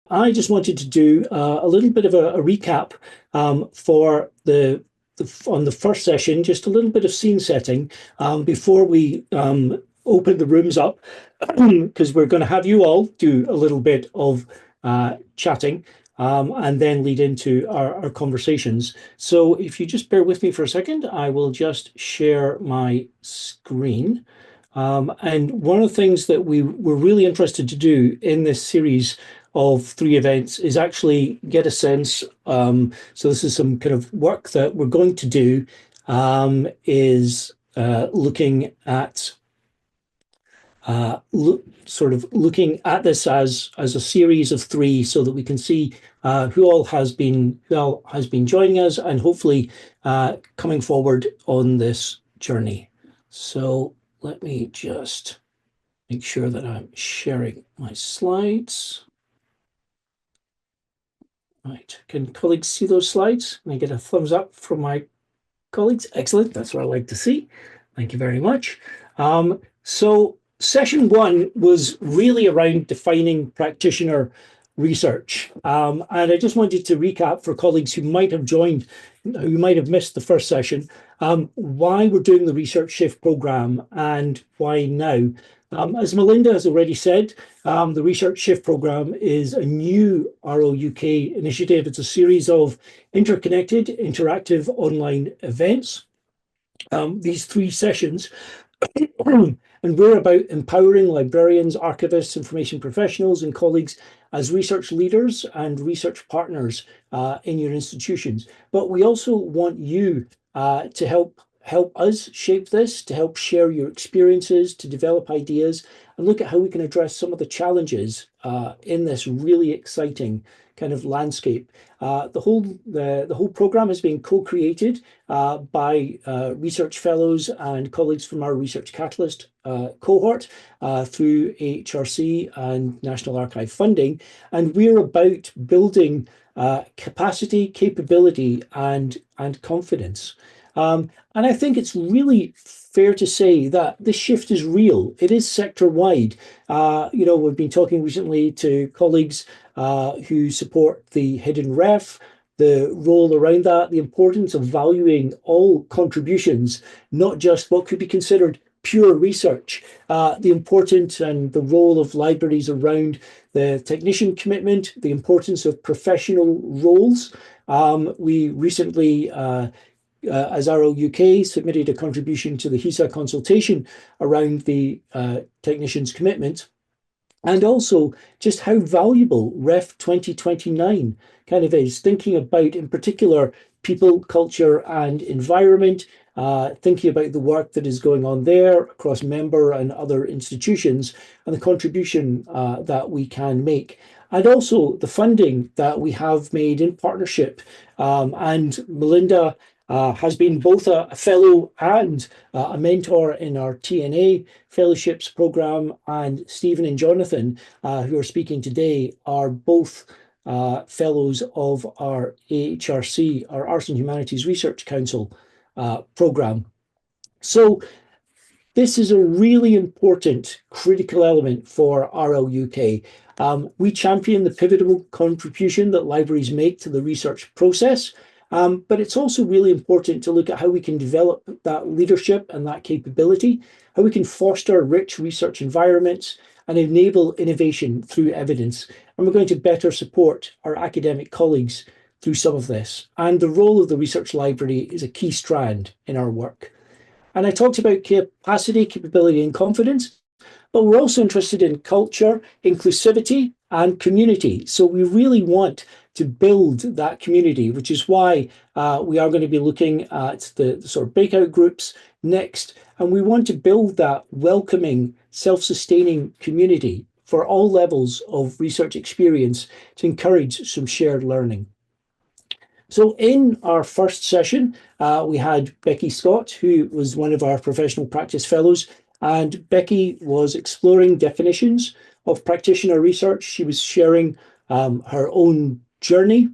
I just wanted to do a little bit of a recap for on the first session, just a little bit of scene setting before we open the rooms up, because we're going to have you all do a little bit of chatting and then lead into our conversations. So if you just bear with me for a second, I will just share my screen. And one of the things that we were really interested to do in this series of 3 events is actually get a sense. So this is some kind of work that we're going to do, is looking at sort of looking at this as a series of 3, so that we can see who all has been joining us and hopefully coming forward on this journey. So let me just make sure that I'm sharing my slides. Right, can colleagues see those slides? Can I get a thumbs up from my colleagues? Excellent, that's what I like to see. Thank you very much. So session 1 was really around defining practitioner research. And I just wanted to recap for colleagues who might have joined, who might have missed the first session, why we're doing the Research Shift Programme and why now. As Melinda has already said, the Research Shift Programme is a new RLUK initiative. It's a series of interconnected, interactive online events. These 3 sessions, and we're about empowering librarians, archivists, information professionals, and colleagues as research leaders and research partners in your institutions. But we also want you to help us shape this, to help share your experiences, to develop ideas, and look at how we can address some of the challenges in this really exciting kind of landscape. The whole program has been co-created by research fellows and colleagues from our Research Catalyst cohort through HRC and National Archive funding, and we're about building capacity, capability, and confidence. And I think it's really fair to say that this shift is real. It is sector-wide. We've been talking recently to colleagues who support the hidden ref, the role around that, the importance of valuing all contributions, not just what could be considered pure research, the importance and the role of libraries around the technician commitment, the importance of professional roles. We recently as RLUK submitted a contribution to the HISA consultation around the technician's commitment, and also just how valuable REF 2029 kind of is, thinking about in particular people, culture and environment, thinking about the work that is going on there across member and other institutions and the contribution that we can make. And also the funding that we have made in partnership. And Melinda has been both a fellow and a mentor in our TNA fellowships program, and Stephen and Jonathan, who are speaking today, are both fellows of our AHRC, our Arts and Humanities Research Council program. So this is a really important, critical element for RLUK. We champion the pivotal contribution that libraries make to the research process. But it's also really important to look at how we can develop that leadership and that capability, how we can foster rich research environments and enable innovation through evidence. And we're going to better support our academic colleagues through some of this. And the role of the research library is a key strand in our work. And I talked about capacity, capability, and confidence, but we're also interested in culture, inclusivity, and community. So we really want to build that community, which is why we are going to be looking at the sort of breakout groups next. And we want to build that welcoming, self-sustaining community for all levels of research experience to encourage some shared learning. So in our first session, we had Becky Scott, who was one of our professional practice fellows, and Becky was exploring definitions of practitioner research. She was sharing her own journey,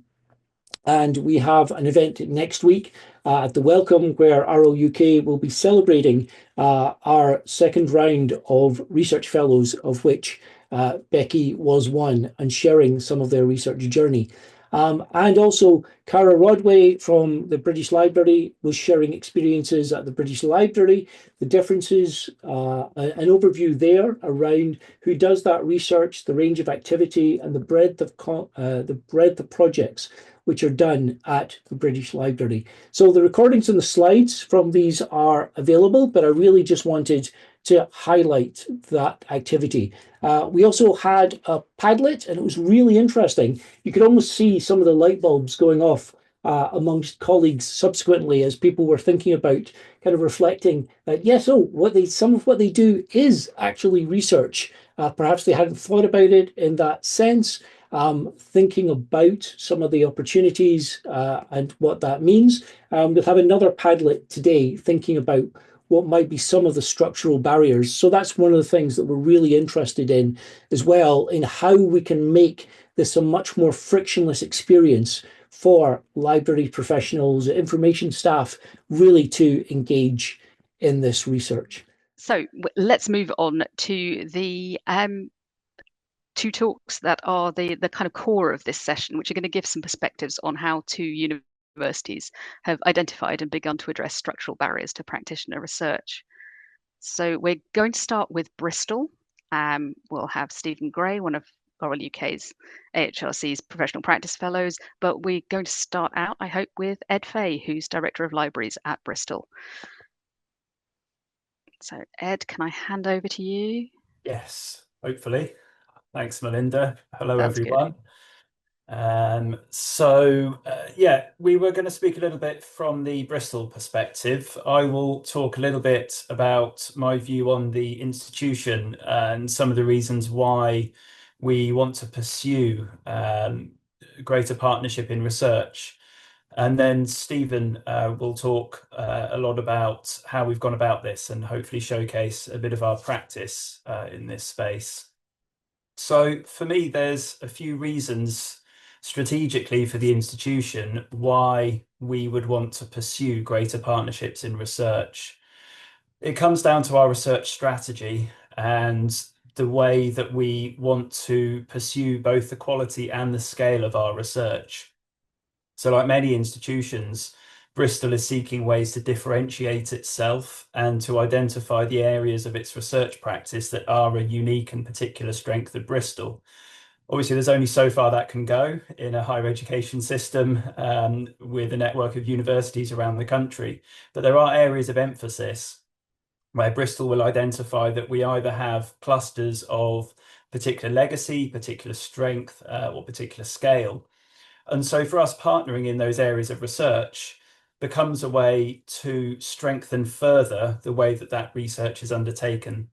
and we have an event next week at the Welcome where RLUK will be celebrating our second round of research fellows, of which Becky was one, and sharing some of their research journey. And also, Cara Rodway from the British Library was sharing experiences at the British Library, the differences, an overview there around who does that research, the range of activity, and the breadth of projects which are done at the British Library. So the recordings and the slides from these are available, but I really just wanted to highlight that activity. We also had a Padlet, and it was really interesting. You could almost see some of the light bulbs going off amongst colleagues subsequently as people were thinking about kind of reflecting that yes, oh, some of what they do is actually research. Perhaps they hadn't thought about it in that sense. Thinking about some of the opportunities and what that means. We'll have another Padlet today thinking about what might be some of the structural barriers. So that's one of the things that we're really interested in as well, in how we can make this a much more frictionless experience for library professionals, information staff, really to engage in this research. So let's move on to the two talks that are the kind of core of this session, which are going to give some perspectives on how two universities have identified and begun to address structural barriers to practitioner research. So we're going to start with Bristol. We'll have Stephen Gray, one of RLUK's AHRC's professional practice fellows, but we're going to start out, I hope, with Ed Fay, who's Director of Libraries at Bristol. So Ed, can I hand over to you? Yes, hopefully. Thanks, Melinda. Hello, Sounds everyone. Yeah, we were going to speak a little bit from the Bristol perspective. I will talk a little bit about my view on the institution and some of the reasons why we want to pursue greater partnership in research. And then Stephen will talk a lot about how we've gone about this and hopefully showcase a bit of our practice in this space. So for me, there's a few reasons strategically for the institution why we would want to pursue greater partnerships in research. It comes down to our research strategy and the way that we want to pursue both the quality and the scale of our research. So like many institutions, Bristol is seeking ways to differentiate itself and to identify the areas of its research practice that are a unique and particular strength of Bristol. Obviously, there's only so far that can go in a higher education system with a network of universities around the country, but there are areas of emphasis where Bristol will identify that we either have clusters of particular legacy, particular strength, or particular scale. And so for us, partnering in those areas of research becomes a way to strengthen further the way that that research is undertaken.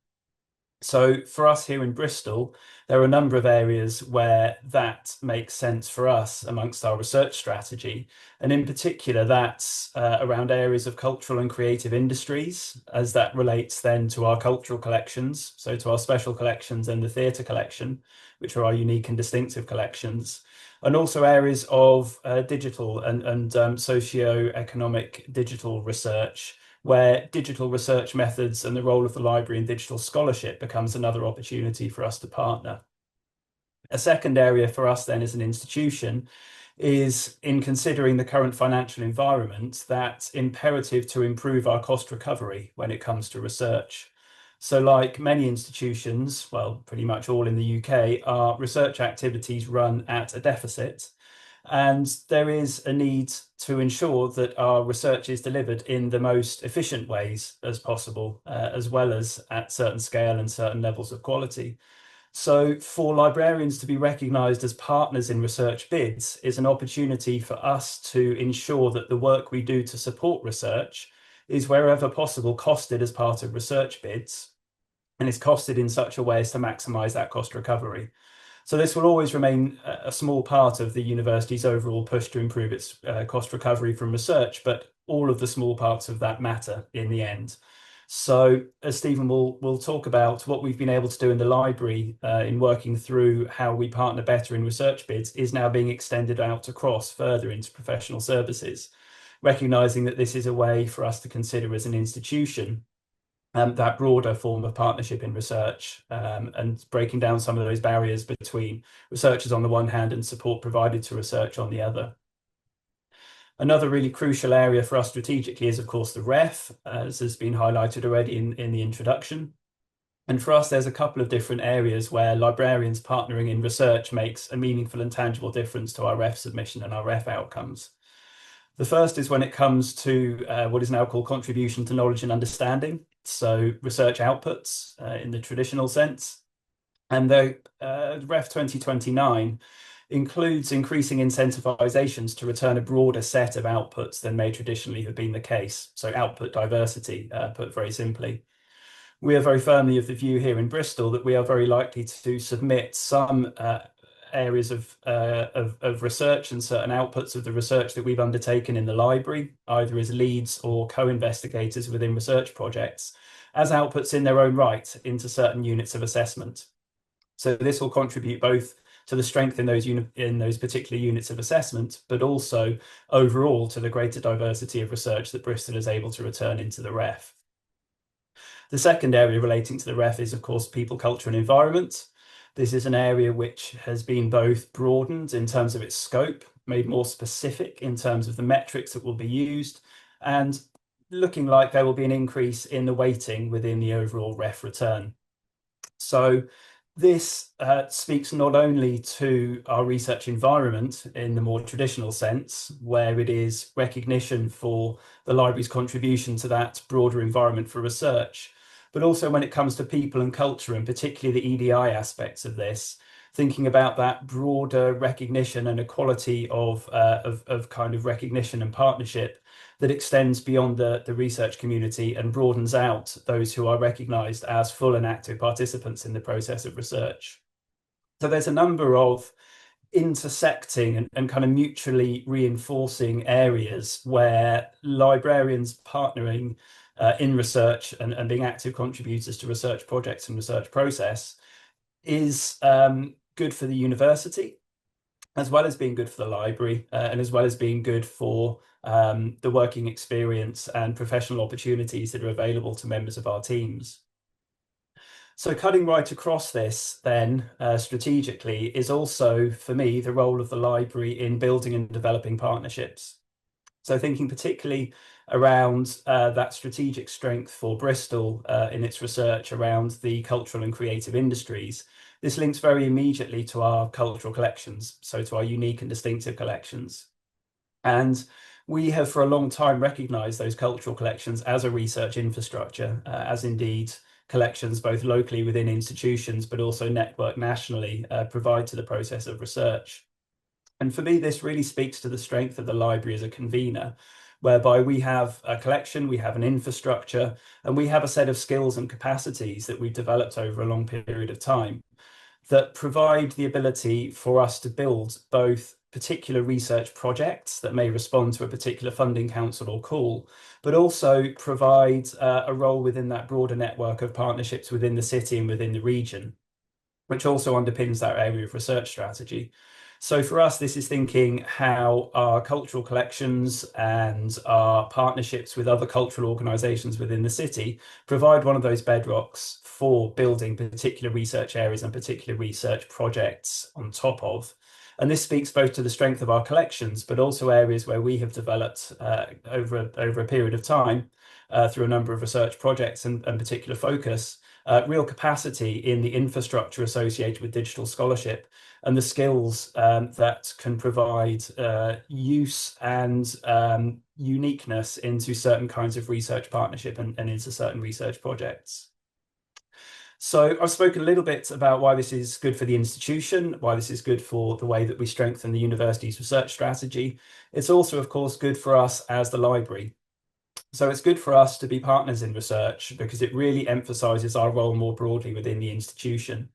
So for us here in Bristol, there are a number of areas where that makes sense for us amongst our research strategy. And in particular, that's around areas of cultural and creative industries, as that relates then to our cultural collections, so to our special collections and the theatre collection, which are our unique and distinctive collections. And also areas of digital and socio-economic digital research, where digital research methods and the role of the library in digital scholarship becomes another opportunity for us to partner. A second area for us then as an institution is in considering the current financial environment, that's imperative to improve our cost recovery when it comes to research. So like many institutions, well, pretty much all in the UK, our research activities run at a deficit. And there is a need to ensure that our research is delivered in the most efficient ways as possible, as well as at certain scale and certain levels of quality. So for librarians to be recognised as partners in research bids is an opportunity for us to ensure that the work we do to support research is wherever possible costed as part of research bids and is costed in such a way as to maximise that cost recovery. So this will always remain a small part of the university's overall push to improve its cost recovery from research, but all of the small parts of that matter in the end. So as Stephen will talk about, what we've been able to do in the library in working through how we partner better in research bids is now being extended out across further into professional services, recognising that this is a way for us to consider as an institution that broader form of partnership in research, and breaking down some of those barriers between researchers on the one hand and support provided to research on the other. Another really crucial area for us strategically is, of course, the REF, as has been highlighted already in the introduction. And for us, there's a couple of different areas where librarians partnering in research makes a meaningful and tangible difference to our REF submission and our REF outcomes. The first is when it comes to what is now called contribution to knowledge and understanding, so research outputs in the traditional sense. And the REF 2029 includes increasing incentivizations to return a broader set of outputs than may traditionally have been the case. So output diversity, put very simply. We are very firmly of the view here in Bristol that we are very likely to submit some areas of research and certain outputs of the research that we've undertaken in the library, either as leads or co-investigators within research projects, as outputs in their own right into certain units of assessment. So this will contribute both to the strength in those particular units of assessment, but also overall to the greater diversity of research that Bristol is able to return into the REF. The second area relating to the REF is, of course, people, culture and environment. This is an area which has been both broadened in terms of its scope, made more specific in terms of the metrics that will be used, and looking like there will be an increase in the weighting within the overall REF return. So this speaks not only to our research environment in the more traditional sense, where it is recognition for the library's contribution to that broader environment for research, but also when it comes to people and culture, and particularly the EDI aspects of this, thinking about that broader recognition and equality of kind of recognition and partnership that extends beyond the research community and broadens out those who are recognised as full and active participants in the process of research. So there's a number of intersecting and kind of mutually reinforcing areas where librarians partnering in research and being active contributors to research projects and research process is good for the university, as well as being good for the library, and as well as being good for the working experience and professional opportunities that are available to members of our teams. So cutting right across this then strategically is also, for me, the role of the library in building and developing partnerships. So thinking particularly around that strategic strength for Bristol in its research around the cultural and creative industries, this links very immediately to our cultural collections, so to our unique and distinctive collections. And we have for a long time recognised those cultural collections as a research infrastructure, as indeed collections both locally within institutions, but also networked nationally, provide to the process of research. And for me, this really speaks to the strength of the library as a convener, whereby we have a collection, we have an infrastructure, and we have a set of skills and capacities that we've developed over a long period of time that provide the ability for us to build both particular research projects that may respond to a particular funding council or call, but also provide a role within that broader network of partnerships within the city and within the region, which also underpins that area of research strategy. So for us, this is thinking how our cultural collections and our partnerships with other cultural organisations within the city provide one of those bedrocks for building particular research areas and particular research projects on top of. And this speaks both to the strength of our collections, but also areas where we have developed over a period of time through a number of research projects and particular focus, real capacity in the infrastructure associated with digital scholarship and the skills that can provide use and uniqueness into certain kinds of research partnership and into certain research projects. So I've spoken a little bit about why this is good for the institution, why this is good for the way that we strengthen the university's research strategy. It's also, of course, good for us as the library. So it's good for us to be partners in research because it really emphasises our role more broadly within the institution.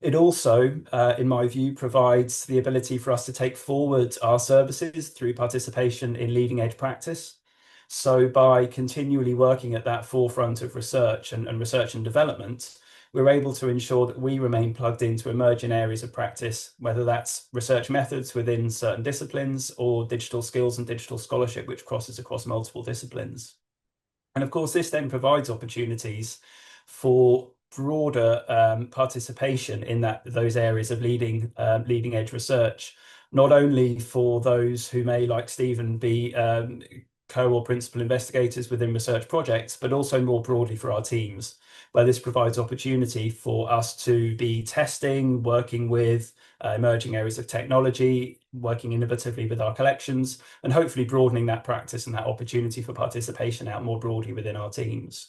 It also, in my view, provides the ability for us to take forward our services through participation in leading edge practice. So by continually working at that forefront of research and research and development, we're able to ensure that we remain plugged into emerging areas of practice, whether that's research methods within certain disciplines or digital skills and digital scholarship, which crosses across multiple disciplines. And of course, this then provides opportunities for broader participation in those areas of leading edge research, not only for those who may, like Stephen, be co or principal investigators within research projects, but also more broadly for our teams, where this provides opportunity for us to be testing, working with emerging areas of technology, working innovatively with our collections, and hopefully broadening that practice and that opportunity for participation out more broadly within our teams.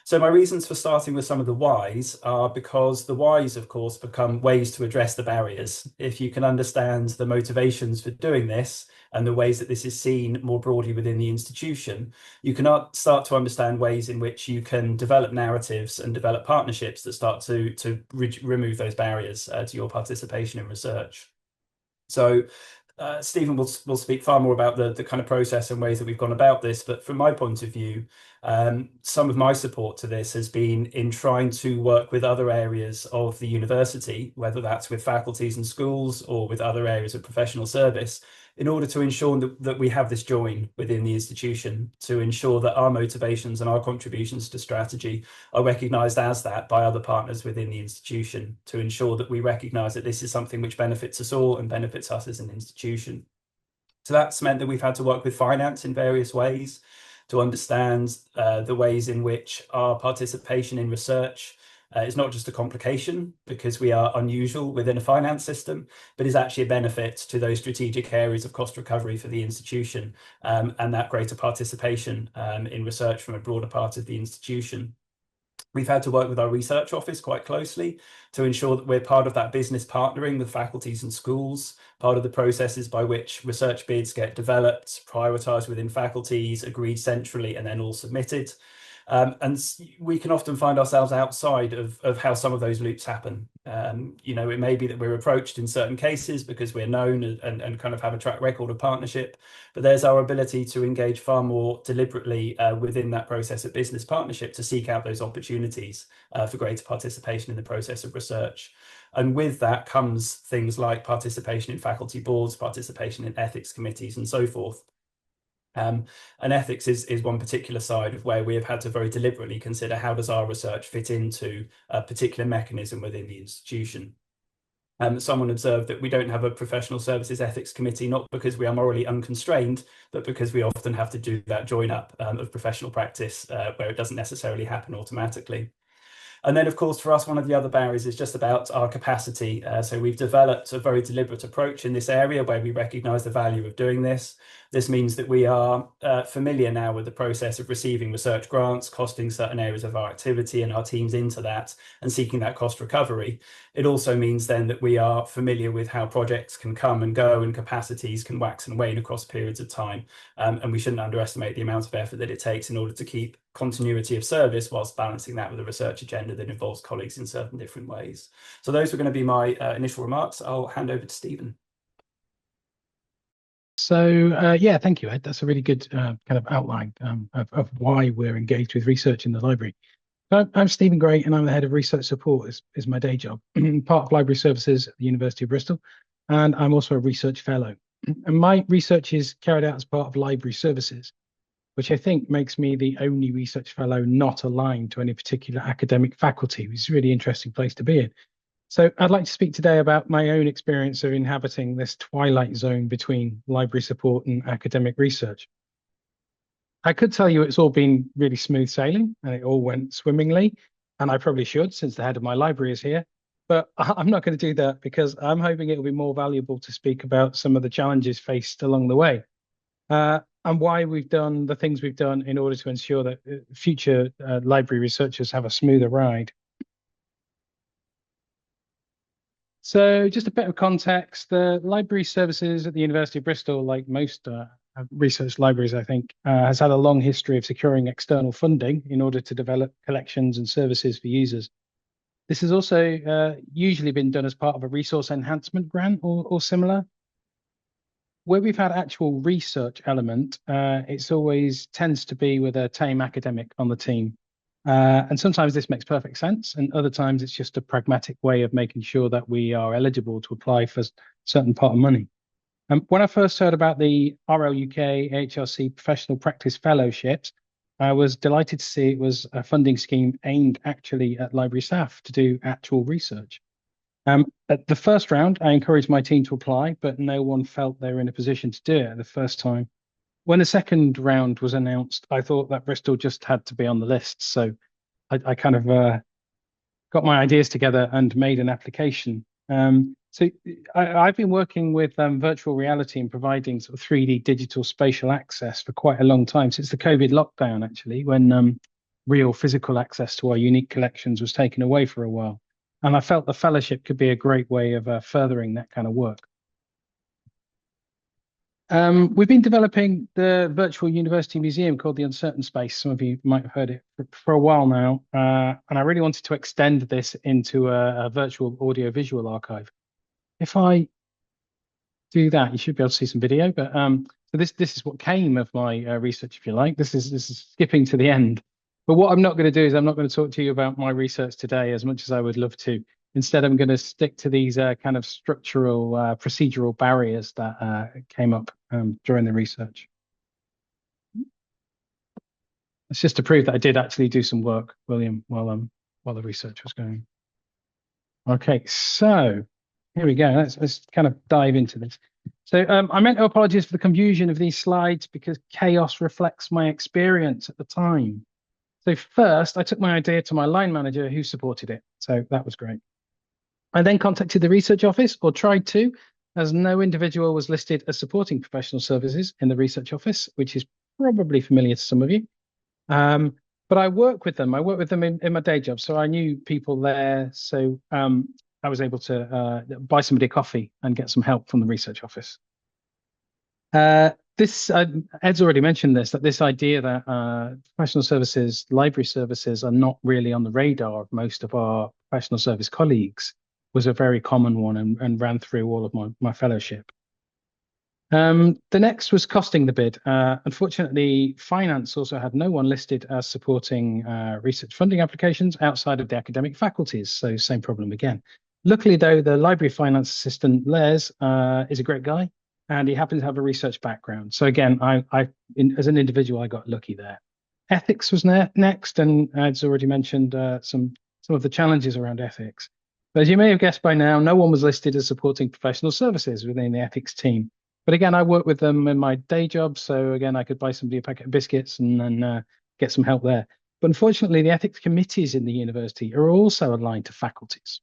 So my reasons for starting with some of the whys are because the whys, of course, become ways to address the barriers. If you can understand the motivations for doing this and the ways that this is seen more broadly within the institution, you can start to understand ways in which you can develop narratives and develop partnerships that start to remove those barriers to your participation in research. So Stephen will speak far more about the kind of process and ways that we've gone about this, but from my point of view, some of my support to this has been in trying to work with other areas of the university, whether that's with faculties and schools or with other areas of professional service, in order to ensure that we have this join within the institution, to ensure that our motivations and our contributions to strategy are recognised as that by other partners within the institution, to ensure that we recognise that this is something which benefits us all and benefits us as an institution. So that's meant that we've had to work with finance in various ways to understand the ways in which our participation in research is not just a complication because we are unusual within a finance system, but is actually a benefit to those strategic areas of cost recovery for the institution and that greater participation in research from a broader part of the institution. We've had to work with our research office quite closely to ensure that we're part of that business partnering with faculties and schools, part of the processes by which research bids get developed, prioritised within faculties, agreed centrally, and then all submitted. And we can often find ourselves outside of how some of those loops happen. You know, it may be that we're approached in certain cases because we're known and kind of have a track record of partnership, but there's our ability to engage far more deliberately within that process of business partnership to seek out those opportunities for greater participation in the process of research. And with that comes things like participation in faculty boards, participation in ethics committees, and so forth. And ethics is one particular side of where we have had to very deliberately consider how does our research fit into a particular mechanism within the institution. Someone observed that we don't have a professional services ethics committee, not because we are morally unconstrained, but because we often have to do that join up of professional practice where it doesn't necessarily happen automatically. And then, of course, for us, one of the other barriers is just about our capacity. So we've developed a very deliberate approach in this area where we recognise the value of doing this. This means that we are familiar now with the process of receiving research grants, costing certain areas of our activity and our teams into that and seeking that cost recovery. It also means then that we are familiar with how projects can come and go and capacities can wax and wane across periods of time. And we shouldn't underestimate the amount of effort that it takes in order to keep continuity of service whilst balancing that with a research agenda that involves colleagues in certain different ways. So those were going to be my initial remarks. I'll hand over to Stephen. So yeah, thank you, Ed. That's a really good kind of outline of why we're engaged with research in the library. I'm Stephen Gray, and I'm the head of research support, is my day job, part of library services at the University of Bristol, and I'm also a research fellow. And my research is carried out as part of library services, which I think makes me the only research fellow not aligned to any particular academic faculty, which is a really interesting place to be in. So I'd like to speak today about my own experience of inhabiting this twilight zone between library support and academic research. I could tell you it's all been really smooth sailing and it all went swimmingly, and I probably should since the head of my library is here, but I'm not going to do that because I'm hoping it'll be more valuable to speak about some of the challenges faced along the way. And why we've done the things we've done in order to ensure that future library researchers have a smoother ride. So just a bit of context, the library services at the University of Bristol, like most research libraries, I think, has had a long history of securing external funding in order to develop collections and services for users. This has also usually been done as part of a resource enhancement grant or similar. Where we've had actual research element, it's always tends to be with a tame academic on the team. And sometimes this makes perfect sense, and other times it's just a pragmatic way of making sure that we are eligible to apply for a certain part of money. When I first heard about the RLUK HRC Professional Practice Fellowships, I was delighted to see it was a funding scheme aimed actually at library staff to do actual research. At the first round, I encouraged my team to apply, but no one felt they were in a position to do it the first time. When the second round was announced, I thought that Bristol just had to be on the list. So I kind of got my ideas together and made an application. So I've been working with virtual reality and providing sort of 3D digital spatial access for quite a long time, since the COVID lockdown, actually, when real physical access to our unique collections was taken away for a while. And I felt the fellowship could be a great way of furthering that kind of work. We've been developing the virtual university museum called the Uncertain Space. Some of you might have heard it for a while now. And I really wanted to extend this into a virtual audio-visual archive. If I do that, you should be able to see some video. But so this is what came of my research, if you like. This is skipping to the end. But what I'm not going to do is I'm not going to talk to you about my research today as much as I would love to. Instead, I'm going to stick to these kind of structural, procedural barriers that came up during the research. It's just to prove that I did actually do some work, William, while the research was going. Okay, so here we go. Let's kind of dive into this. So I meant to apologize for the confusion of these slides because chaos reflects my experience at the time. So first, I took my idea to my line manager who supported it. So that was great. I then contacted the research office, or tried to, as no individual was listed as supporting professional services in the research office, which is probably familiar to some of you. But I work with them. I work with them in my day job. So I knew people there. So I was able to buy somebody a coffee and get some help from the research office. Ed's already mentioned this, that this idea that professional services, library services are not really on the radar of most of our professional service colleagues was a very common one and ran through all of my fellowship. The next was costing the bid. Unfortunately, finance also had no one listed as supporting research funding applications outside of the academic faculties. So same problem again. Luckily, though, the library finance assistant, Les, is a great guy, and he happens to have a research background. So again, as an individual, I got lucky there. Ethics was next, and Ed's already mentioned some of the challenges around ethics. But as you may have guessed by now, no one was listed as supporting professional services within the ethics team. But again, I work with them in my day job. So again, I could buy somebody a packet of biscuits and then get some help there. But unfortunately, the ethics committees in the university are also aligned to faculties.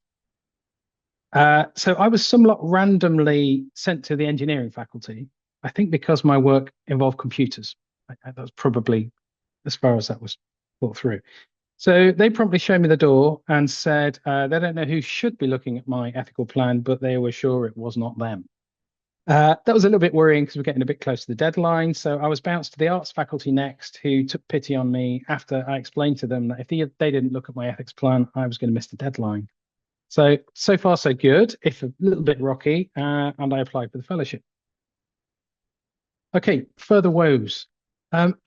So I was somewhat randomly sent to the engineering faculty, I think because my work involved computers. That was probably as far as that was thought through. So they promptly showed me the door and said they don't know who should be looking at my ethical plan, but they were sure it was not them. That was a little bit worrying because we're getting a bit close to the deadline. So I was bounced to the arts faculty next, who took pity on me after I explained to them that if they didn't look at my ethics plan, I was going to miss the deadline. So far, so good, if a little bit rocky, and I applied for the fellowship. Okay, further woes.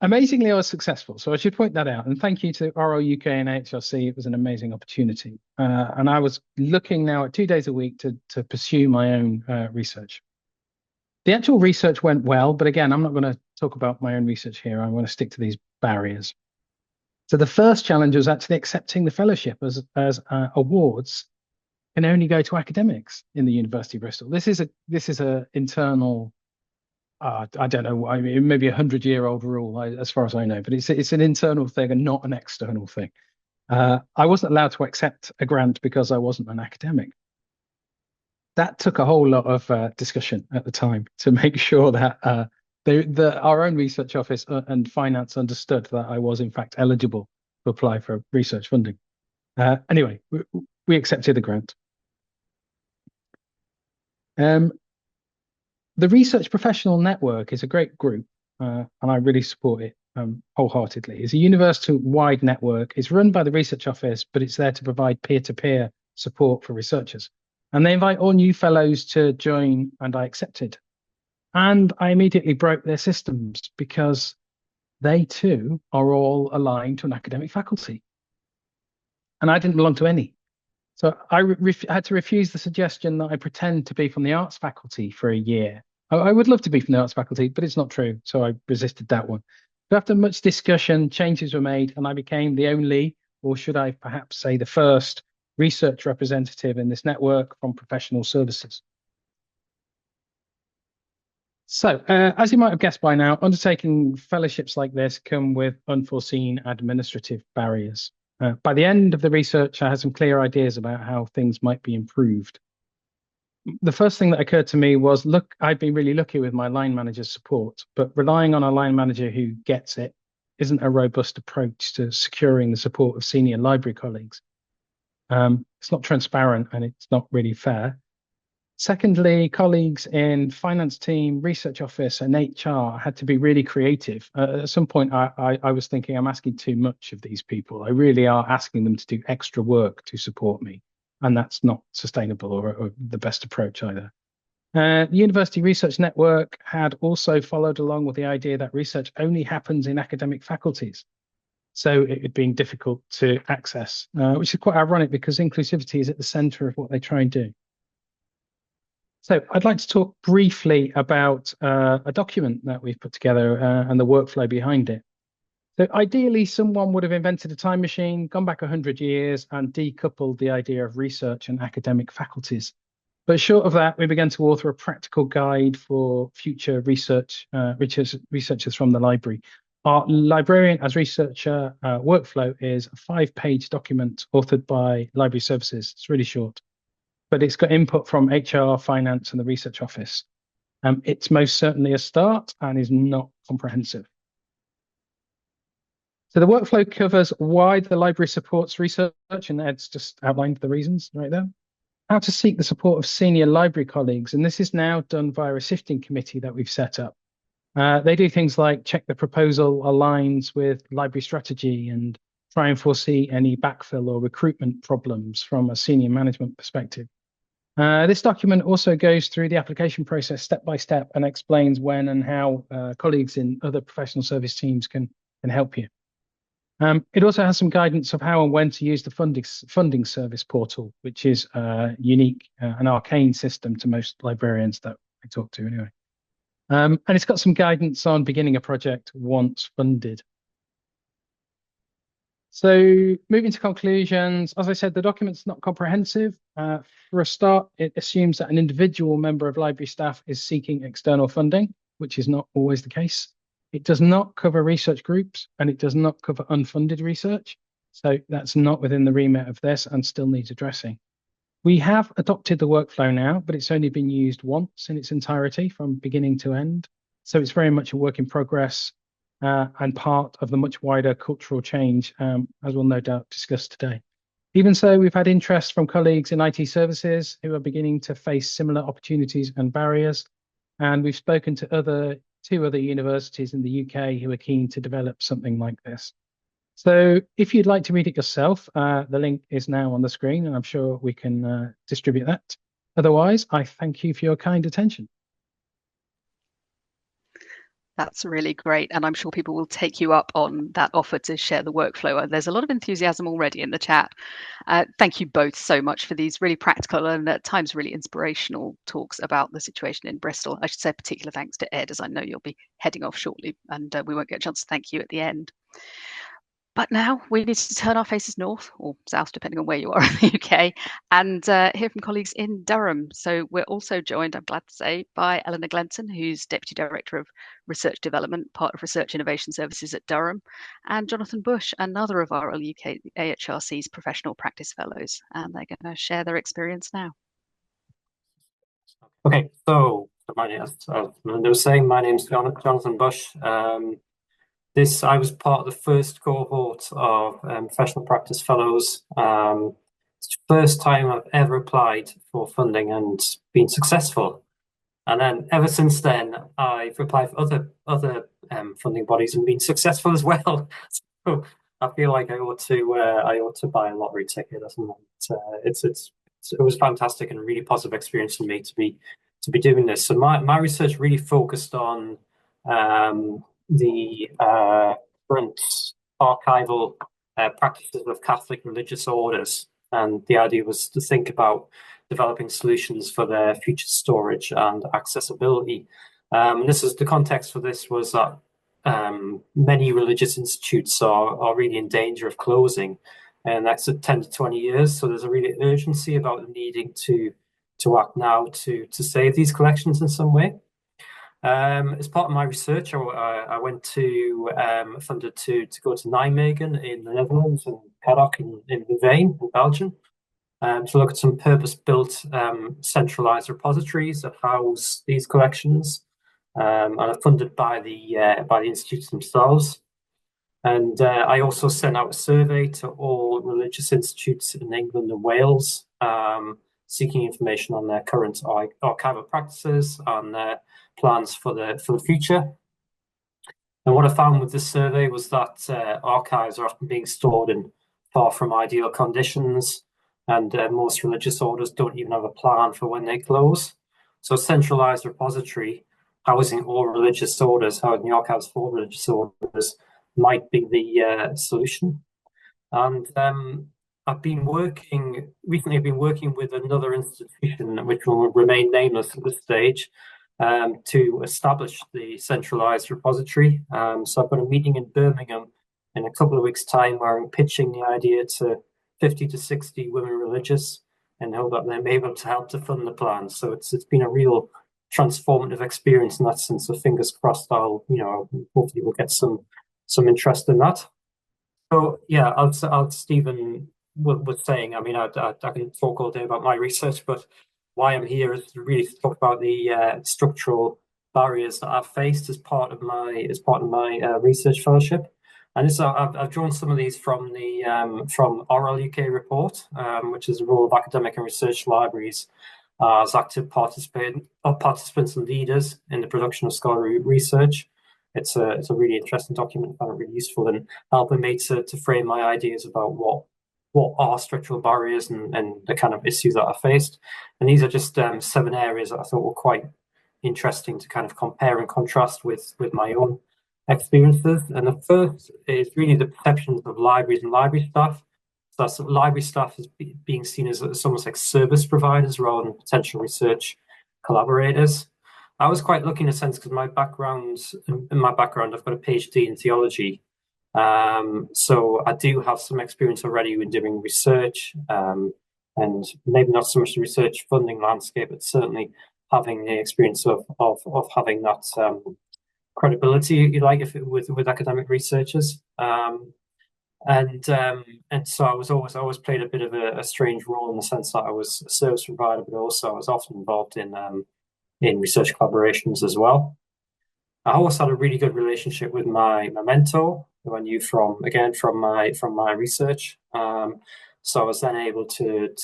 Amazingly, I was successful, so I should point that out. And thank you to RLUK and HRC. It was an amazing opportunity. And I was looking now at 2 days a week to pursue my own research. The actual research went well, but again, I'm not going to talk about my own research here. I'm going to stick to these barriers. So the first challenge was actually accepting the fellowship as awards can only go to academics in the University of Bristol. This is a internal, I don't know, I mean, maybe 100-year-old rule as far as I know, but it's an internal thing and not an external thing. I wasn't allowed to accept a grant because I wasn't an academic. That took a whole lot of discussion at the time to make sure that our own research office and finance understood that I was in fact eligible to apply for research funding. Anyway, we accepted the grant. The Research Professional Network is a great group, and I really support it wholeheartedly. It's a university-wide network. It's run by the Research Office, but it's there to provide peer-to-peer support for researchers. And they invite all new fellows to join, and I accepted. And I immediately broke their systems because they too are all aligned to an academic faculty. And I didn't belong to any. So I had to refuse the suggestion that I pretend to be from the arts faculty for a year. I would love to be from the arts faculty, but it's not true. So I resisted that one. So after much discussion, changes were made, and I became the only, or should I perhaps say the first, research representative in this network from professional services. So, as you might have guessed by now, undertaking fellowships like this come with unforeseen administrative barriers. By the end of the research, I had some clear ideas about how things might be improved. The first thing that occurred to me was, look, I've been really lucky with my line manager's support, but relying on a line manager who gets it isn't a robust approach to securing the support of senior library colleagues. It's not transparent and it's not really fair. Secondly, colleagues in finance team, research office, and HR had to be really creative. At some point, I was thinking I'm asking too much of these people. I really are asking them to do extra work to support me, and that's not sustainable or the best approach either. The University Research Network had also followed along with the idea that research only happens in academic faculties. So it had been difficult to access, which is quite ironic because inclusivity is at the center of what they try and do. So I'd like to talk briefly about a document that we've put together and the workflow behind it. So ideally, someone would have invented a time machine, gone back 100 years, and decoupled the idea of research and academic faculties. But short of that, we began to author a practical guide for future researchers from the library. Our librarian as researcher workflow is a 5-page document authored by Library Services. It's really short, but it's got input from HR, finance, and the research office. It's most certainly a start and is not comprehensive. So the workflow covers why the library supports research, and Ed's just outlined the reasons right there. How to seek the support of senior library colleagues, and this is now done via a sifting committee that we've set up. They do things like check the proposal aligns with library strategy and try and foresee any backfill or recruitment problems from a senior management perspective. This document also goes through the application process step by step and explains when and how colleagues in other professional service teams can help you. It also has some guidance of how and when to use the funding service portal, which is unique, an arcane system to most librarians that I talk to anyway. And it's got some guidance on beginning a project once funded. So moving to conclusions, as I said, the document's not comprehensive. For a start, it assumes that an individual member of library staff is seeking external funding, which is not always the case. It does not cover research groups, and it does not cover unfunded research. So that's not within the remit of this and still needs addressing. We have adopted the workflow now, but it's only been used once in its entirety from beginning to end. So it's very much a work in progress and part of the much wider cultural change, as we'll no doubt discuss today. Even so, we've had interest from colleagues in IT services who are beginning to face similar opportunities and barriers. And we've spoken to two other universities in the UK who are keen to develop something like this. So if you'd like to read it yourself, the link is now on the screen, and I'm sure we can distribute that. Otherwise, I thank you for your kind attention. That's really great. And I'm sure people will take you up on that offer to share the workflow. There's a lot of enthusiasm already in the chat. Thank you both so much for these really practical and at times really inspirational talks about the situation in Bristol. I should say particular thanks to Ed, as I know you'll be heading off shortly and we won't get a chance to thank you at the end. But now we need to turn our faces north or south, depending on where you are in the UK, and hear from colleagues in Durham. So we're also joined, I'm glad to say, by Eleanor Glenton, who's Deputy Director of Research Development, part of Research Innovation Services at Durham, and Jonathan Bush, another of our RLUK AHRC's Professional Practice Fellows. And they're going to share their experience now. Okay, so as Melinda was saying, my name's Jonathan Bush. I was part of the first cohort of Professional Practice Fellows. It's the first time I've ever applied for funding and been successful. And then ever since then, I've applied for other funding bodies and been successful as well. So I feel like I ought to buy a lottery ticket or something. It was fantastic and a really positive experience for me to be doing this. So my research really focused on the current archival practices of Catholic religious orders, and the idea was to think about developing solutions for their future storage and accessibility. This is the context for this was that many religious institutes are really in danger of closing, and that's at 10 to 20 years. So there's a really urgency about needing to act now to save these collections in some way. As part of my research, I went to funded to go to Nijmegen in the Netherlands and Paddock in Louvain in Belgium, to look at some purpose-built centralized repositories that house these collections, and are funded by the institutes themselves. And I also sent out a survey to all religious institutes in England and Wales, seeking information on their current archival practices and their plans for the future. And what I found with this survey was that archives are often being stored in far from ideal conditions, and most religious orders don't even have a plan for when they close. So a centralized repository housing all religious orders, housing the archives for religious orders, might be the solution. And I've been working with another institution, which will remain nameless at this stage, to establish the centralized repository. So I've got a meeting in Birmingham in a couple of weeks' time where I'm pitching the idea to 50 to 60 women religious and hope that they're able to help to fund the plan. So it's been a real transformative experience in that sense. So fingers crossed, hopefully we'll get some interest in that. So yeah, as Stephen was saying, I mean, I can talk all day about my research, but why I'm here is to really talk about the structural barriers that I've faced as part of my research fellowship. And this, I've drawn some of these from the RLUK report, which is the role of academic and research libraries as active participants and leaders in the production of scholarly research. It's a really interesting document. I found it really useful in helping me to frame my ideas about what are structural barriers and the kind of issues that I faced. And these are just 7 areas that I thought were quite interesting to kind of compare and contrast with my own experiences. And the first is really the perceptions of libraries and library staff. So that's library staff is being seen as almost like service providers rather than potential research collaborators. I was quite lucky in a sense because in my background, I've got a PhD in theology. So I do have some experience already in doing research, and maybe not so much the research funding landscape, but certainly having the experience of having that credibility, you like, with academic researchers. And so I always played a bit of a strange role in the sense that I was a service provider, but also I was often involved in research collaborations as well. I always had a really good relationship with my mentor, who I knew from my research. So I was then able to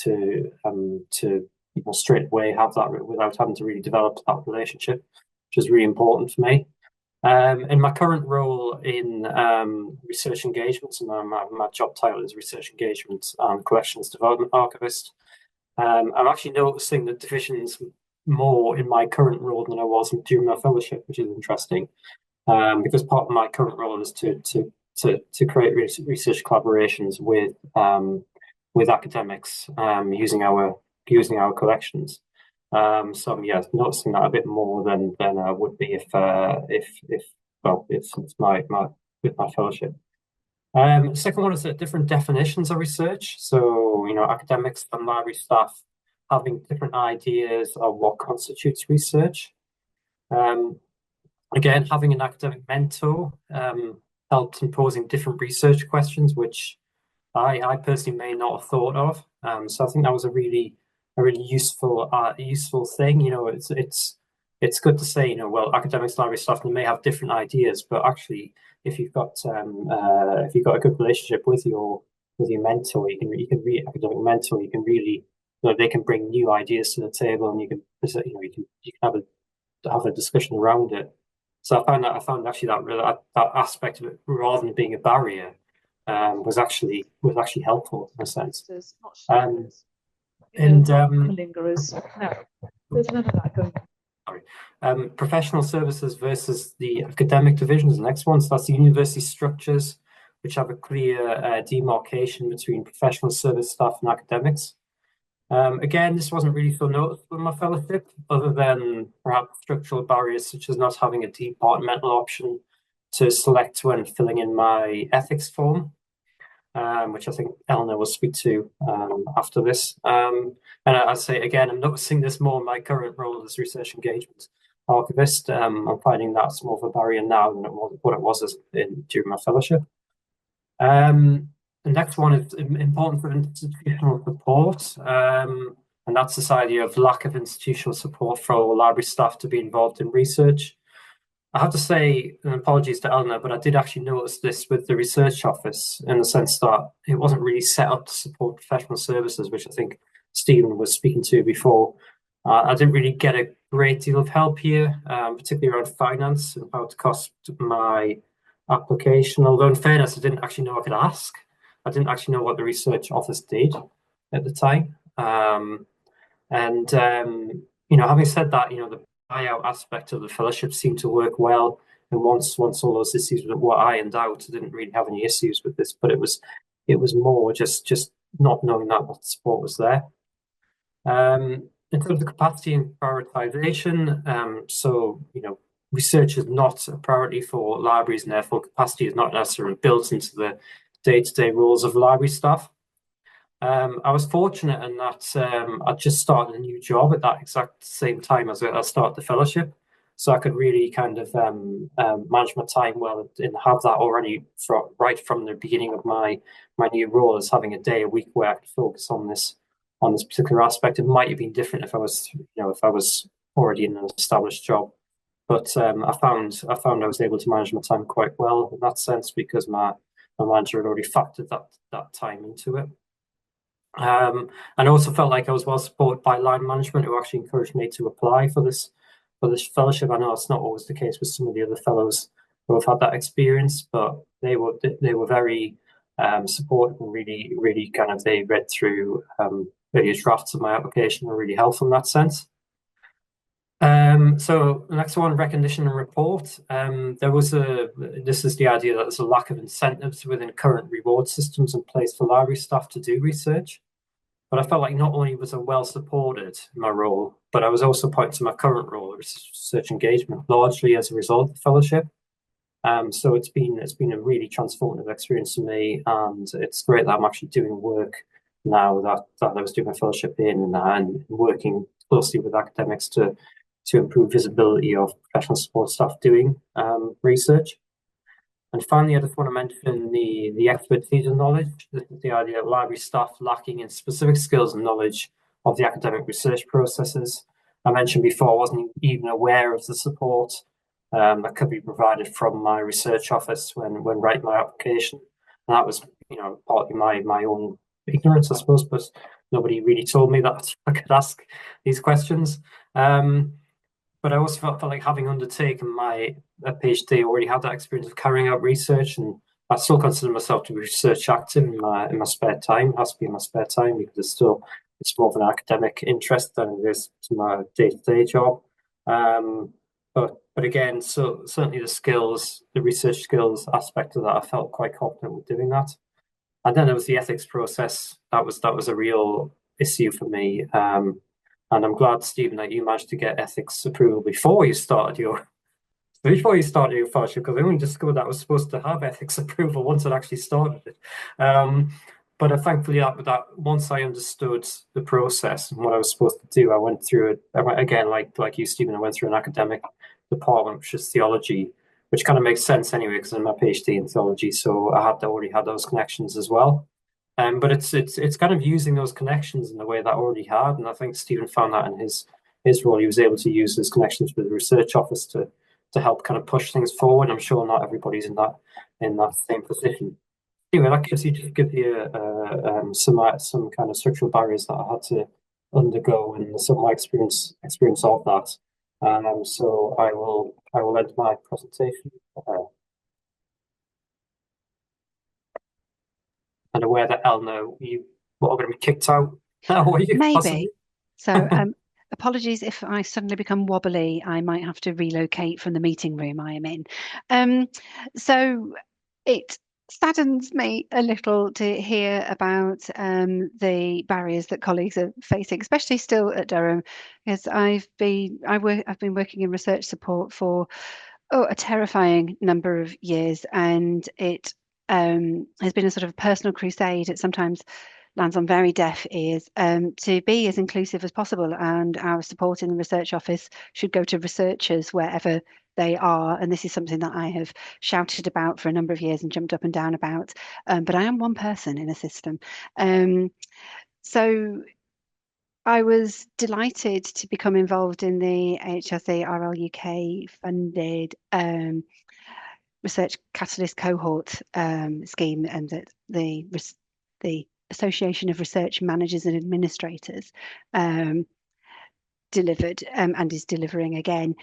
straight away have that without having to really develop that relationship, which is really important for me. In my current role in research engagements, and my job title is Research Engagement and Collections Development Archivist, I'm actually noticing the divisions more in my current role than I was during my fellowship, which is interesting, because part of my current role is to create research collaborations with academics using our collections. So I'm noticing that a bit more than I would be if it's my fellowship. Second one is that different definitions of research. So academics and library staff having different ideas of what constitutes research. Again, having an academic mentor helps in posing different research questions, which I personally may not have thought of. So I think that was a really useful thing. It's good to say, well, academics, library staff, they may have different ideas, but actually, if you've got a good relationship with your mentor, you can read academic mentor, you can really, they can bring new ideas to the table, and you can have a discussion around it. So I found actually that aspect of it, rather than being a barrier, was actually helpful in a sense. Professional services versus the academic divisions. The next one, so that's the university structures, which have a clear demarcation between professional service staff and academics. Again, this wasn't really so noticeable in my fellowship, other than perhaps structural barriers such as not having a departmental option to select when filling in my ethics form, which I think Eleanor will speak to after this. And I'd say, again, I'm noticing this more in my current role as research engagement archivist. I'm finding that's more of a barrier now than what it was during my fellowship. The next one is importance of institutional support. And that's this idea of lack of institutional support for library staff to be involved in research. I have to say, and apologies to Eleanor, but I did actually notice this with the research office in the sense that it wasn't really set up to support professional services, which I think Stephen was speaking to before. I didn't really get a great deal of help here, particularly around finance and how to cost my application. Although in fairness, I didn't actually know I could ask. I didn't actually know what the research office did at the time. Having said that, the buyout aspect of the fellowship seemed to work well. And once all those issues were ironed out, I didn't really have any issues with this. But it was more just not knowing that what support was there. In terms of capacity and prioritization, research is not a priority for libraries, and therefore capacity is not necessarily built into the day-to-day roles of library staff. I was fortunate in that I just started a new job at that exact same time as I started the fellowship, so I could really kind of manage my time well and have that already right from the beginning of my new role as having a day a week where I could focus on this particular aspect. It might have been different if I was already in an established job, but I found I was able to manage my time quite well in that sense because my manager had already factored that time into it. And I also felt like I was well supported by line management, who actually encouraged me to apply for this fellowship. I know it's not always the case with some of the other fellows who have had that experience, but they were very supportive and really kind of, they read through various drafts of my application, were really helpful in that sense. So the next one, recognition and report. This is the idea that there's a lack of incentives within current reward systems in place for library staff to do research. But I felt like not only was I well supported in my role, but I was also pointing to my current role, research engagement, largely as a result of the fellowship. So it's been a really transformative experience for me, and it's great that I'm actually doing work now that I was doing my fellowship in, and working closely with academics to improve visibility of professional support staff doing research. And finally, I just want to mention the expertise and knowledge. This is the idea of library staff lacking in specific skills and knowledge of the academic research processes. I mentioned before, I wasn't even aware of the support that could be provided from my research office when writing my application. And that was, partly my own ignorance, I suppose, but nobody really told me that I could ask these questions. But I also felt like, having undertaken my PhD, I already had that experience of carrying out research, and I still consider myself to be research active in my spare time. It has to be in my spare time because it's more of an academic interest than it is to my day-to-day job. But again, so certainly the research skills aspect of that, I felt quite confident with doing that. And then there was the ethics process. That was a real issue for me. And I'm glad, Stephen, that you managed to get ethics approval before you started your fellowship, because I only discovered that I was supposed to have ethics approval once I'd actually started it. But thankfully, that once I understood the process and what I was supposed to do, I went through it. Again, like you, Stephen, I went through an academic department, which is theology, which kind of makes sense anyway, because I'm a PhD in theology, so I already had those connections as well. But it's kind of using those connections in the way that I already had, and I think Stephen found that in his role. He was able to use his connections with the research office to help kind of push things forward. I'm sure not everybody's in that same position. Anyway, that gives you some kind of structural barriers that I had to undergo, and some of my experience of that. So I will end my presentation. And aware that Eleanor, you are going to be kicked out now, are you? Maybe. Possibly? So apologies if I suddenly become wobbly. I might have to relocate from the meeting room I am in. So it saddens me a little to hear about the barriers that colleagues are facing, especially still at Durham, because I've been working in research support for Oh, a terrifying number of years, and it has been a sort of personal crusade. It sometimes lands on very deaf ears, to be as inclusive as possible, and our support in the research office should go to researchers wherever they are. And this is something that I have shouted about for a number of years and jumped up and down about. But I am one person in a system. So I was delighted to become involved in the HSE RLUK funded Research Catalyst Cohort scheme, and that the Association of Research Managers and Administrators delivered and is delivering again,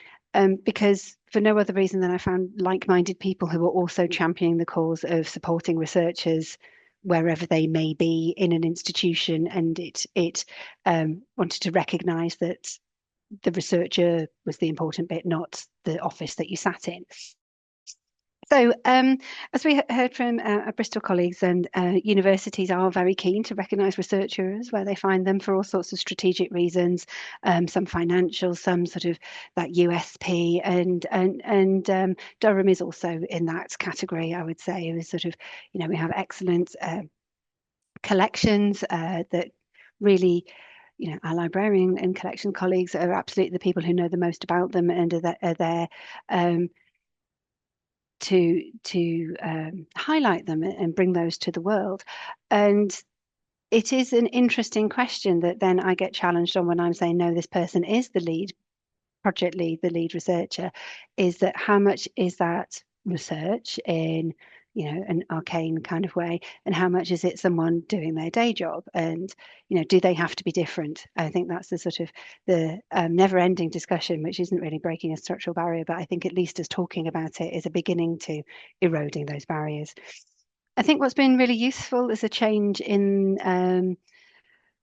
because for no other reason than I found like-minded people who are also championing the cause of supporting researchers wherever they may be in an institution, and it wanted to recognise that the researcher was the important bit, not the office that you sat in. So as we heard from our Bristol colleagues, and universities are very keen to recognise researchers where they find them for all sorts of strategic reasons, some financial, some sort of that USP, and Durham is also in that category, I would say. It was sort of, you know, we have excellent collections that really, you know, our librarian and collection colleagues are absolutely the people who know the most about them and are there to highlight them and bring those to the world. And it is an interesting question that then I get challenged on when I'm saying, no, this person is the lead project lead, the lead researcher, is that how much is that research in, you know, an arcane kind of way, and how much is it someone doing their day job? And, you know, do they have to be different? I think that's the sort of the never-ending discussion, which isn't really breaking a structural barrier, but I think at least as talking about it is a beginning to eroding those barriers. I think what's been really useful is a change in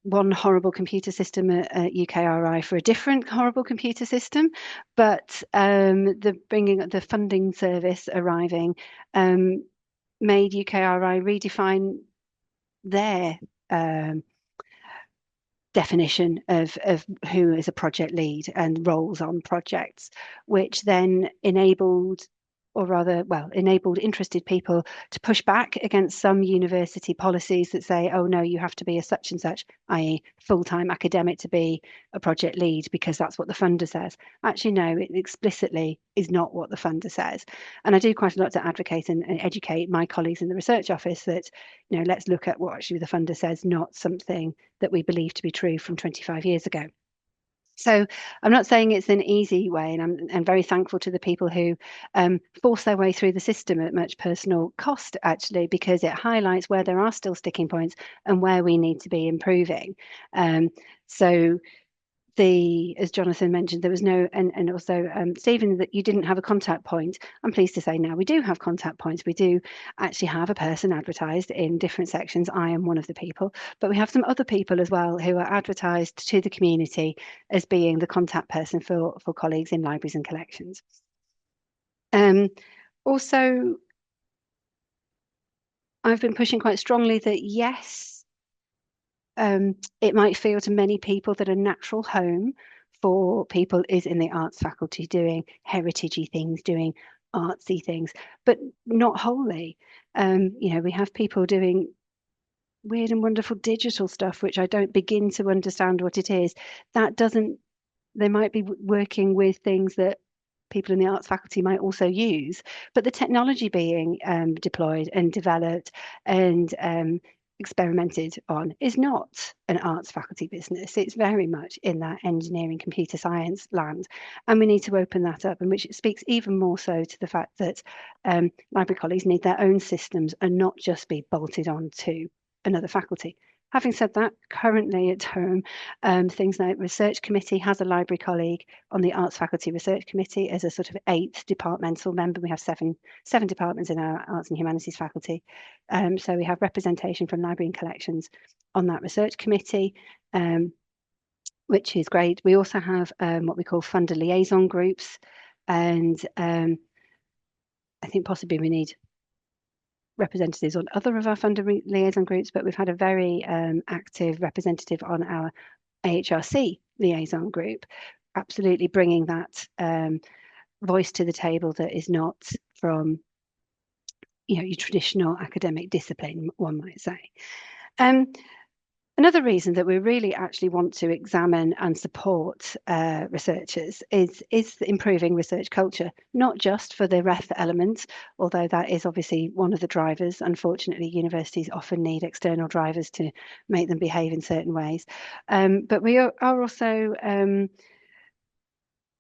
one horrible computer system at UKRI for a different horrible computer system, but the bringing the funding service arriving made UKRI redefine their definition of who is a project lead and roles on projects, which then enabled, or rather, well, enabled interested people to push back against some university policies that say, oh no, you have to be a such and such, i.e. full-time academic to be a project lead because that's what the funder says. Actually, no, it explicitly is not what the funder says. And I do quite a lot to advocate and educate my colleagues in the research office that, you know, let's look at what actually the funder says, not something that we believe to be true from 25 years ago. So I'm not saying it's an easy way, and I'm very thankful to the people who force their way through the system at much personal cost, actually, because it highlights where there are still sticking points and where we need to be improving. So as Jonathan mentioned, there was no, and also Stephen, that you didn't have a contact point. I'm pleased to say now we do have contact points. We do actually have a person advertised in different sections. I am one of the people, but we have some other people as well who are advertised to the community as being the contact person for colleagues in libraries and collections. Also, I've been pushing quite strongly that yes, it might feel to many people that a natural home for people is in the arts faculty, doing heritagey things, doing artsy things, but not wholly. You know, we have people doing weird and wonderful digital stuff, which I don't begin to understand what it is. That doesn't, they might be working with things that people in the arts faculty might also use, but the technology being deployed and developed and experimented on is not an arts faculty business. It's very much in that engineering, computer science land, and we need to open that up, and which speaks even more so to the fact that library colleagues need their own systems and not just be bolted on to another faculty. Having said that, currently at Durham, things like research committee has a library colleague on the arts faculty research committee as a sort of 8th departmental member. We have seven departments in our arts and humanities faculty. So we have representation from library and collections on that research committee, which is great. We also have what we call funder liaison groups. And I think possibly we need representatives on other of our funder liaison groups, but we've had a very active representative on our AHRC liaison group, absolutely bringing that voice to the table that is not from, you know, your traditional academic discipline, one might say. Another reason that we really actually want to examine and support researchers is improving research culture, not just for the ref element, although that is obviously one of the drivers. Unfortunately, universities often need external drivers to make them behave in certain ways. But we are also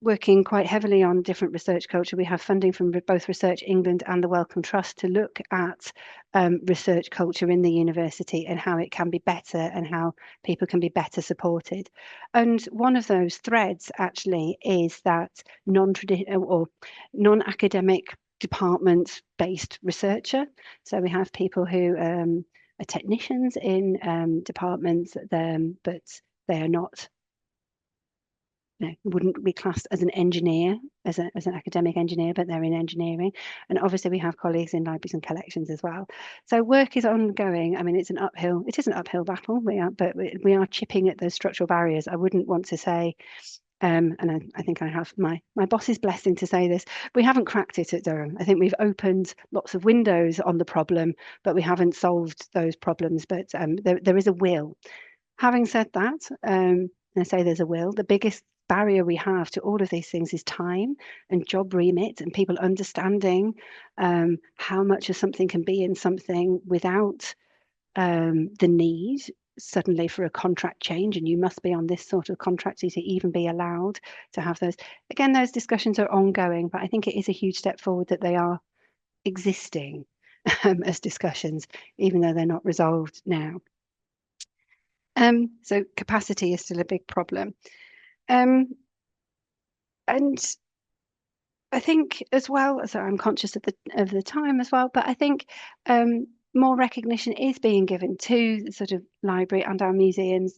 working quite heavily on different research culture. We have funding from both Research England and the Wellcome Trust to look at research culture in the university and how it can be better and how people can be better supported. And one of those threads actually is that non-traditional or non-academic department-based researcher. So we have people who are technicians in departments, but they are not, wouldn't be classed as an engineer, as an academic engineer, but they're in engineering. And obviously we have colleagues in libraries and collections as well. So work is ongoing. I mean, it is an uphill battle, but we are chipping at those structural barriers. I wouldn't want to say, and I think I have my boss's blessing to say this, we haven't cracked it at Durham. I think we've opened lots of windows on the problem, but we haven't solved those problems. But there is a will. Having said that, I say there's a will. The biggest barrier we have to all of these things is time and job remit and people understanding how much of something can be in something without the need suddenly for a contract change, and you must be on this sort of contract to even be allowed to have those. Again, those discussions are ongoing, but I think it is a huge step forward that they are existing as discussions, even though they're not resolved now. So capacity is still a big problem. And I think as well, so I'm conscious of the time as well, but I think more recognition is being given to the sort of library and our museums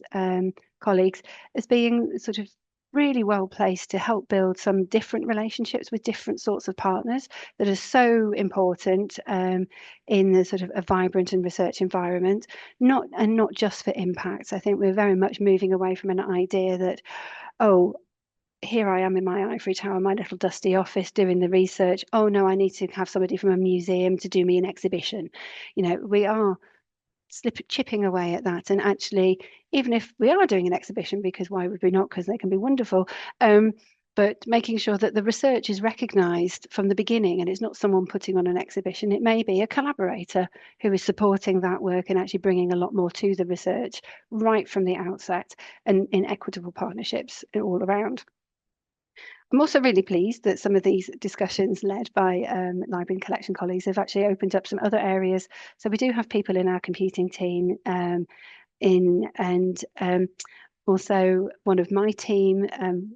colleagues as being sort of really well placed to help build some different relationships with different sorts of partners that are so important in the sort of a vibrant and research environment, not just for impact. I think we're very much moving away from an idea that, oh, here I am in my ivory tower, my little dusty office doing the research. Oh no, I need to have somebody from a museum to do me an exhibition. You know, we are chipping away at that. And actually, even if we are doing an exhibition, because why would we not? Because they can be wonderful. But making sure that the research is recognised from the beginning and it's not someone putting on an exhibition. It may be a collaborator who is supporting that work and actually bringing a lot more to the research right from the outset, and in equitable partnerships all around. I'm also really pleased that some of these discussions led by library and collection colleagues have actually opened up some other areas. So we do have people in our computing team also one of my team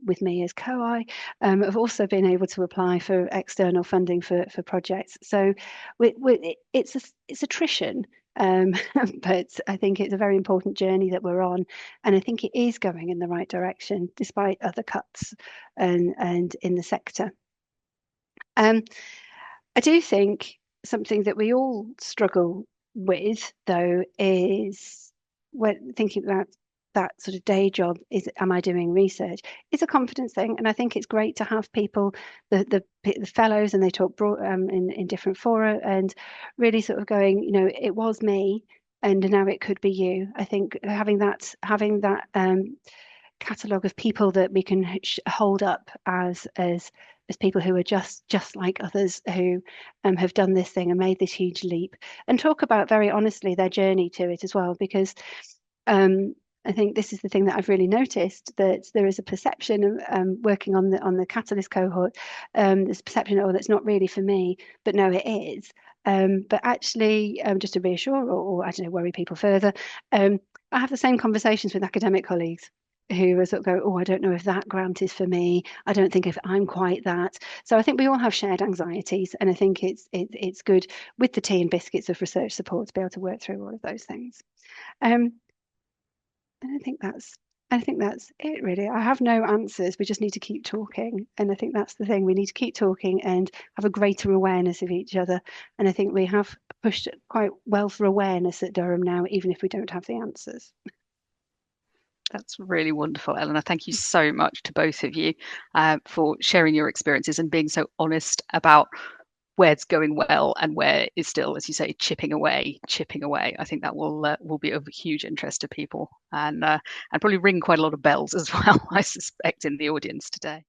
with me as co-I have also been able to apply for external funding for projects. So it's attrition. But I think it's a very important journey that we're on, and I think it is going in the right direction despite other cuts and in the sector. I do think something that we all struggle with, though, is when thinking about that sort of day job is, am I doing research? It's a confidence thing, and I think it's great to have people, the fellows, and they talk broad, in different fora, and really sort of going, you know, it was me, and now it could be you. I think having that catalogue of people that we can hold up as people who are just like others who have done this thing and made this huge leap, and talk about very honestly their journey to it as well, because I think this is the thing that I've really noticed, that there is a perception of working on the Catalyst cohort, this perception, oh, that's not really for me, but no, it is. But actually, just to reassure or I don't know, worry people further, I have the same conversations with academic colleagues who are sort of go, oh, I don't know if that grant is for me. I don't think if I'm quite that. So I think we all have shared anxieties, and I think it's good with the tea and biscuits of research support to be able to work through all of those things. And I think that's it, really. I have no answers. We just need to keep talking. And I think that's the thing. We need to keep talking and have a greater awareness of each other. And I think we have pushed quite well for awareness at Durham now, even if we don't have the answers. That's really wonderful, Eleanor. Thank you so much to both of you for sharing your experiences and being so honest about where's going well and where is still, as you say, chipping away. I think that will be of huge interest to people and probably ring quite a lot of bells as well, I suspect, in the audience today.